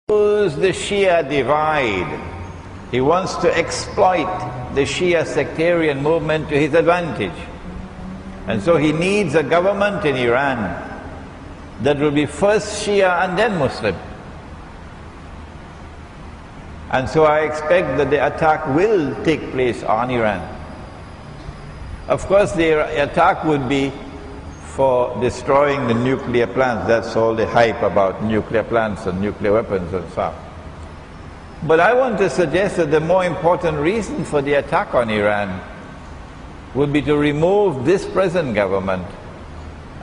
use the Shia divide. He wants to exploit the Shia sectarian movement to his advantage. And so he needs a government in Iran that will be first Shia and then Muslim. And so I expect that the attack will take place on Iran. Of course, the attack would be for destroying the nuclear plants. That's all the hype about nuclear plants and nuclear weapons and so on. But I want to suggest that the more important reason for the attack on Iran would be to remove this present government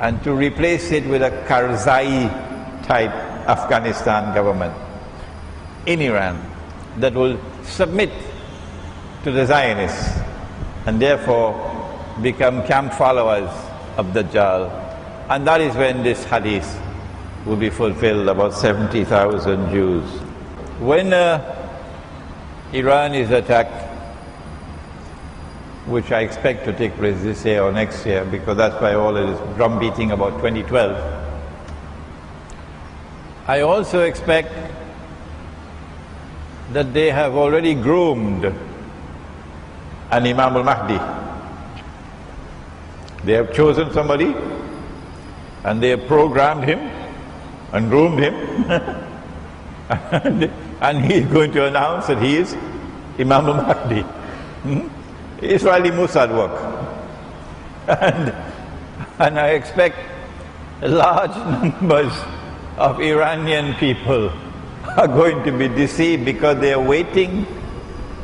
and to replace it with a Karzai-type Afghanistan government in Iran that will submit to the Zionists and therefore become camp followers of Dajjal. And that is when this hadith will be fulfilled, about 70,000 Jews. When Iran is attacked, which I expect to take place this year or next year, because that's why all of this drum beating about 2012, I also expect that they have already groomed an Imam al-Mahdi. They have chosen somebody and they have programmed him and groomed him and he is going to announce that he is Imam al-Mahdi. Israeli Mossad work. And I expect large numbers of Iranian people are going to be deceived because they are waiting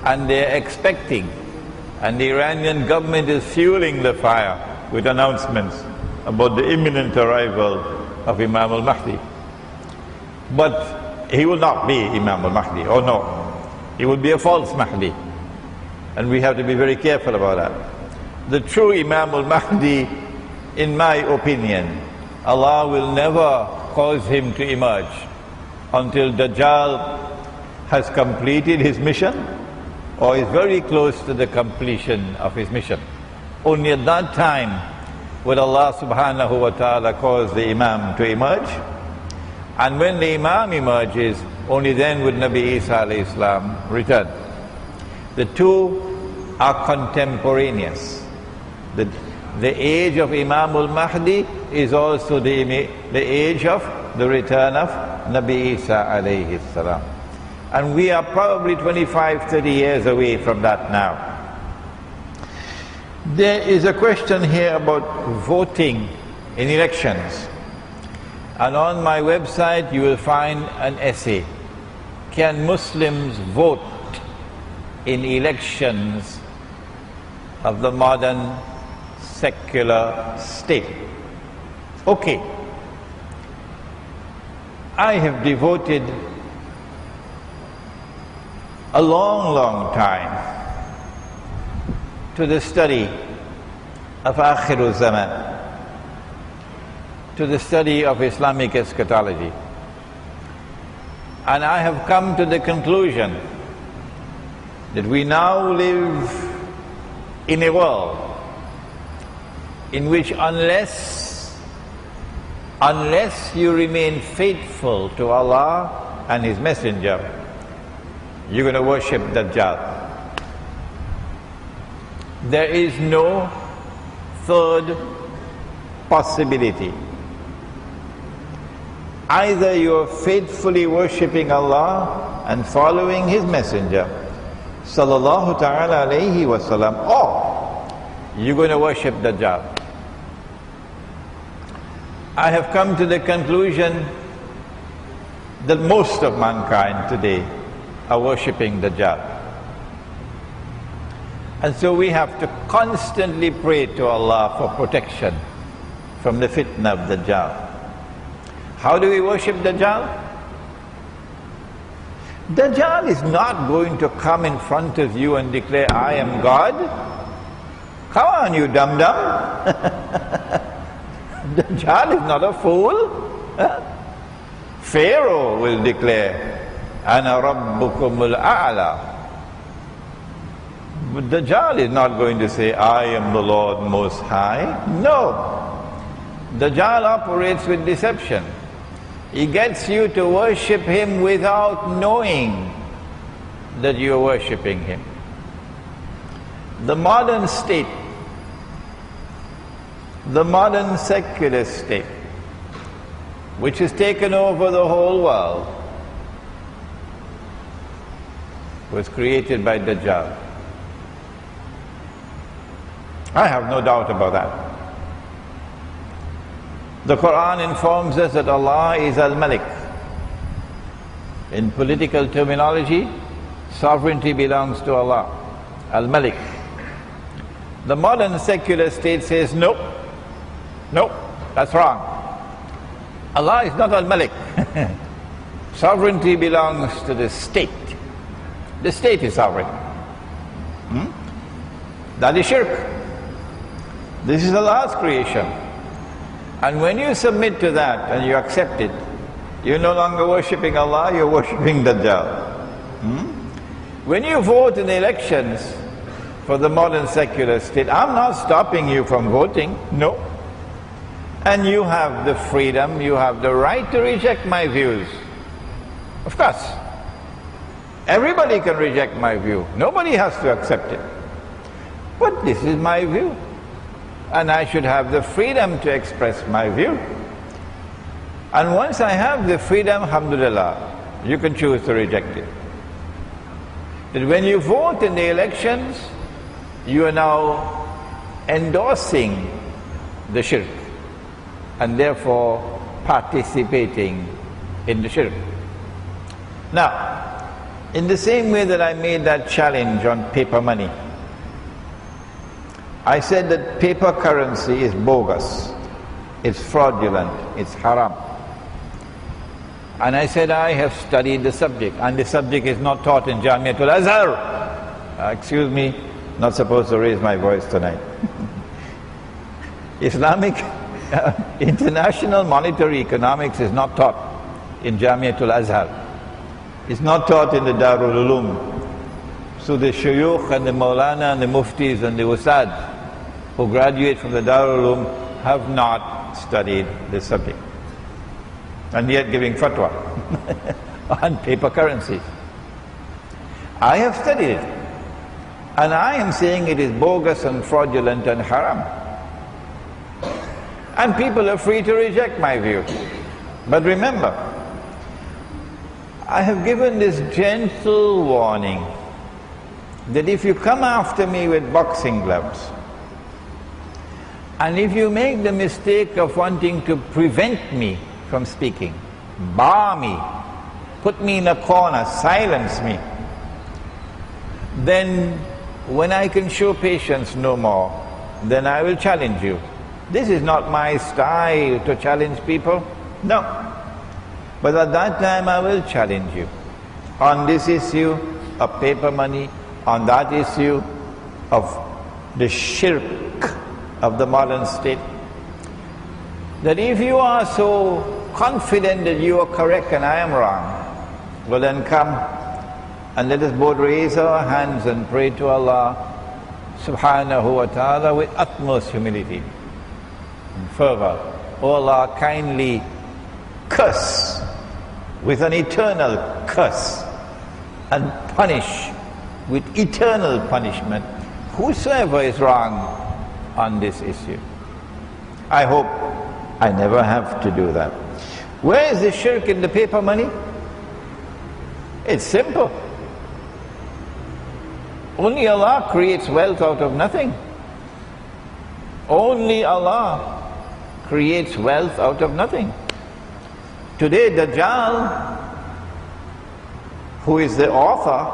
and they are expecting. And the Iranian government is fueling the fire with announcements about the imminent arrival of Imam al-Mahdi. But he will not be Imam al-Mahdi, oh no. He will be a false Mahdi. And we have to be very careful about that. The true Imam al-Mahdi, in my opinion, Allah will never cause him to emerge until Dajjal has completed his mission or is very close to the completion of his mission. Only at that time will Allah subhanahu wa ta'ala cause the Imam to emerge. And when the Imam emerges, only then would Nabi Isa alayhi salam return. The two are contemporaneous. The age of Imam al-Mahdi is also the age of the return of Nabi Isa alayhi salam. And we are probably 25-30 years away from that now. There is a question here about voting in elections. And on my website you will find an essay. Can Muslims vote in elections of the modern secular state? Okay. I have devoted a long time to the study of Akhirul Zaman, to the study of Islamic eschatology. And I have come to the conclusion that we now live in a world in which unless you remain faithful to Allah and His Messenger, you're going to worship Dajjal. There is no third possibility. Either you're faithfully worshipping Allah and following His Messenger, sallallahu ta'ala alayhi wa sallam, or you're going to worship Dajjal. I have come to the conclusion that most of mankind today are worshipping Dajjal. And so we have to constantly pray to Allah for protection from the fitna of Dajjal. How do we worship Dajjal? Dajjal is not going to come in front of you and declare, I am God. Come on, you dum-dum. Dajjal is not a fool. Pharaoh will declare, Ana rabbukumul a'la. But Dajjal is not going to say, I am the Lord Most High. No. Dajjal operates with deception. He gets you to worship him without knowing that you are worshipping him. The modern state, the modern secular state, which has taken over the whole world, was created by Dajjal. I have no doubt about that. The Quran informs us that Allah is Al-Malik. In political terminology, sovereignty belongs to Allah, Al-Malik. The modern secular state says, no, that's wrong. Allah is not Al-Malik. Sovereignty belongs to the state. The state is sovereign. That is shirk. This is Allah's creation. And when you submit to that and you accept it, you're no longer worshipping Allah, you're worshipping Dajjal. When you vote in the elections for the modern secular state, I'm not stopping you from voting, no. And you have the freedom, you have the right to reject my views. Of course. Everybody can reject my view. Nobody has to accept it. But this is my view. And I should have the freedom to express my view. And once I have the freedom, alhamdulillah, you can choose to reject it. That when you vote in the elections, you are now endorsing the shirk and therefore participating in the shirk. Now, in the same way that I made that challenge on paper money, I said that paper currency is bogus, it's fraudulent, it's haram. And I said I have studied the subject, and the subject is not taught in Jamiatul Azhar. Excuse me, not supposed to raise my voice tonight. Islamic international monetary economics is not taught in Jamiatul Azhar. It's not taught in the Darul Uloom. So the Shuyukh and the Maulana and the Muftis and the Ustad who graduate from the Darul Uloom have not studied this subject, and yet giving fatwa on paper currencies. I have studied it, and I am saying it is bogus and fraudulent and haram. And people are free to reject my view. But remember, I have given this gentle warning that if you come after me with boxing gloves, and if you make the mistake of wanting to prevent me from speaking, bar me, put me in a corner, silence me, then when I can show patience no more, then I will challenge you. This is not my style to challenge people, no. But at that time I will challenge you on this issue of paper money, on that issue of the shirk of the modern state. That if you are so confident that you are correct and I am wrong, well then come and let us both raise our hands and pray to Allah subhanahu wa ta'ala with utmost humility and fervor. O Allah, kindly curse with an eternal curse and punish with eternal punishment whosoever is wrong on this issue. I hope I never have to do that. Where is the shirk in the paper money? It's simple. Only Allah creates wealth out of nothing. Only Allah creates wealth out of nothing. Today Dajjal, who is the author,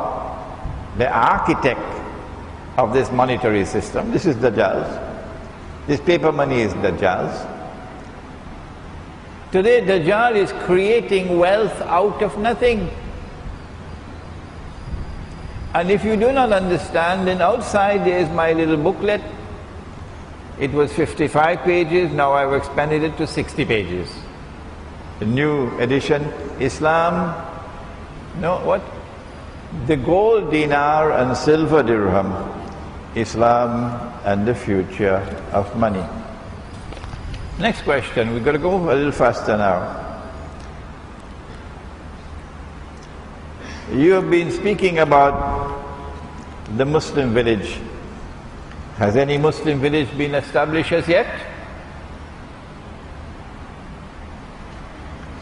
the architect of this monetary system, this is Dajjal's. This paper money is Dajjal's. Today Dajjal is creating wealth out of nothing. And if you do not understand, then outside there is my little booklet. It was 55 pages, now I've expanded it to 60 pages. The new edition, Islam, no, what? The gold dinar and silver dirham, Islam and the future of money. Next question, we've got to go a little faster now. You have been speaking about the Muslim village. Has any Muslim village been established as yet?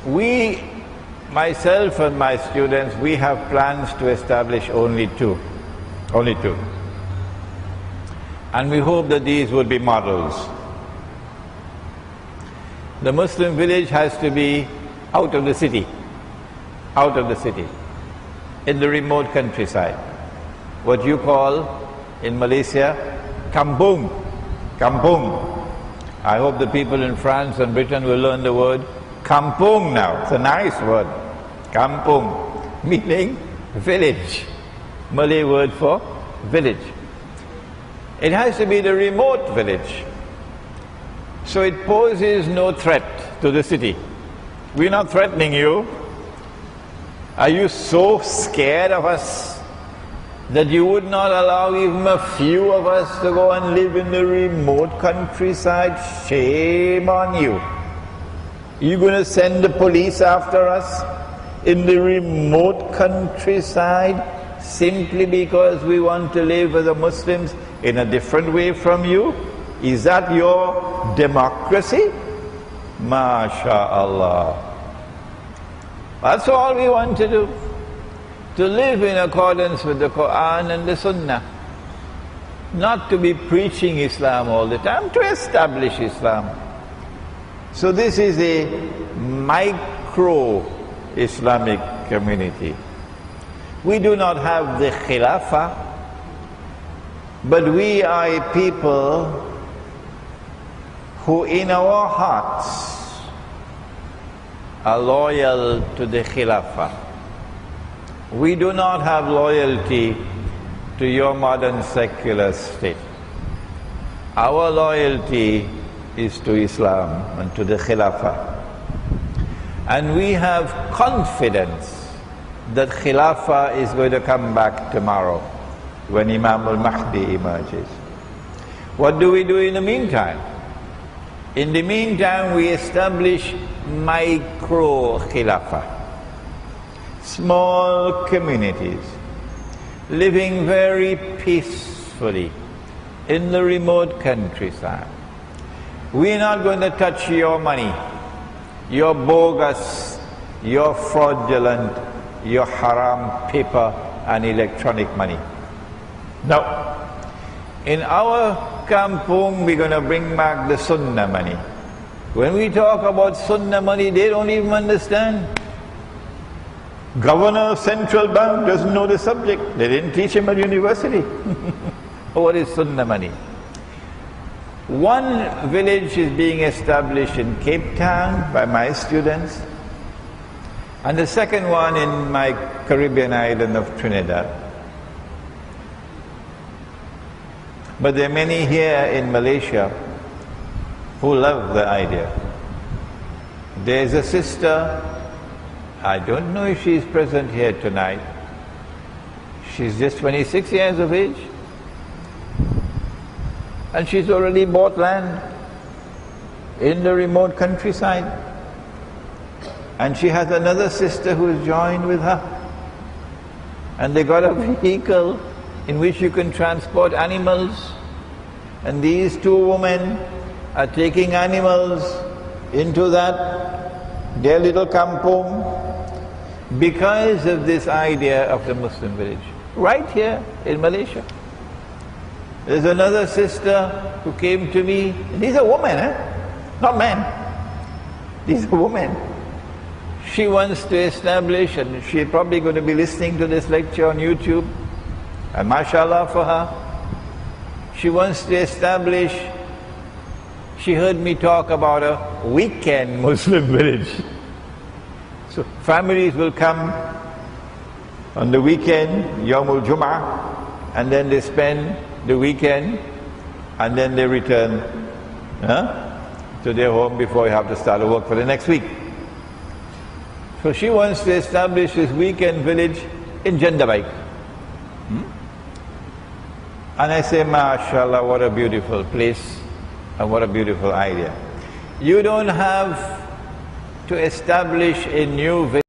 We, myself and my students, we have plans to establish only two. Only two. And we hope that these will be models. The Muslim village has to be out of the city. Out of the city. In the remote countryside. What you call in Malaysia, kampung. Kampung. I hope the people in France and Britain will learn the word kampung now. It's a nice word. Kampung. Meaning village. Malay word for village. It has to be the remote village. So it poses no threat to the city. We're not threatening you. Are you so scared of us that you would not allow even a few of us to go and live in the remote countryside? Shame on you. You're going to send the police after us in the remote countryside simply because we want to live as the Muslims in a different way from you? Is that your democracy? MashaAllah. That's all we want to do. To live in accordance with the Quran and the Sunnah. Not to be preaching Islam all the time, to establish Islam. So this is a micro-Islamic community. We do not have the Khilafah, but we are a people who in our hearts are loyal to the Khilafah. We do not have loyalty to your modern secular state. Our loyalty is to Islam and to the Khilafah. And we have confidence that Khilafah is going to come back tomorrow when Imam al-Mahdi emerges. What do we do in the meantime? In the meantime, we establish micro-Khilafah. Small communities, living very peacefully in the remote countryside. We're not going to touch your money, your bogus, your fraudulent, your haram paper and electronic money. No. In our kampung, we're going to bring back the Sunnah money. When we talk about Sunnah money, they don't even understand. Governor of Central Bank doesn't know the subject. They didn't teach him at university. What is Sunnah money? One village is being established in Cape Town by my students, and the second one in my Caribbean island of Trinidad. But there are many here in Malaysia who love the idea. There's a sister, I don't know if she's present here tonight. She's just 26 years of age. And she's already bought land in the remote countryside. And she has another sister who is joined with her. And they got a vehicle in which you can transport animals. And these two women are taking animals into their little kampung because of this idea of the Muslim village. Right here in Malaysia. There's another sister who came to me. These are women, not men. These are women. She wants to establish, and she's probably going to be listening to this lecture on YouTube, and mashallah for her. She wants to establish, she heard me talk about a weekend Muslim village. So families will come on the weekend, Yawmul Jum'ah, and then they spend the weekend, and then they return to their home before you have to start work for the next week. So she wants to establish this weekend village in Jendabai. And I say, mashallah, what a beautiful place and what a beautiful idea. You don't have to establish a new village